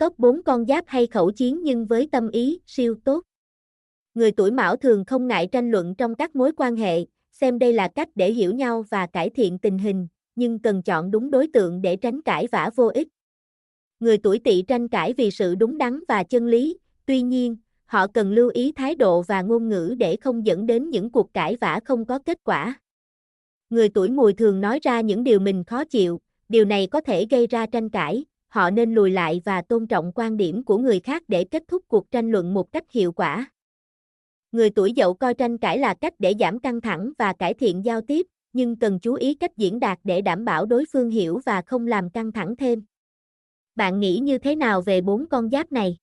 top 4 con giáp hay khẩu chiến nhưng với tâm ý, siêu tốt. Người tuổi Mão thường không ngại tranh luận trong các mối quan hệ, xem đây là cách để hiểu nhau và cải thiện tình hình, nhưng cần chọn đúng đối tượng để tránh cãi vã vô ích. Người tuổi Tỵ tranh cãi vì sự đúng đắn và chân lý, tuy nhiên, họ cần lưu ý thái độ và ngôn ngữ để không dẫn đến những cuộc cãi vã không có kết quả. Người tuổi Mùi thường nói ra những điều mình khó chịu, điều này có thể gây ra tranh cãi, họ nên lùi lại và tôn trọng quan điểm của người khác để kết thúc cuộc tranh luận một cách hiệu quả. Người tuổi Dậu coi tranh cãi là cách để giảm căng thẳng và cải thiện giao tiếp, nhưng cần chú ý cách diễn đạt để đảm bảo đối phương hiểu và không làm căng thẳng thêm. Bạn nghĩ như thế nào về 4 con giáp này?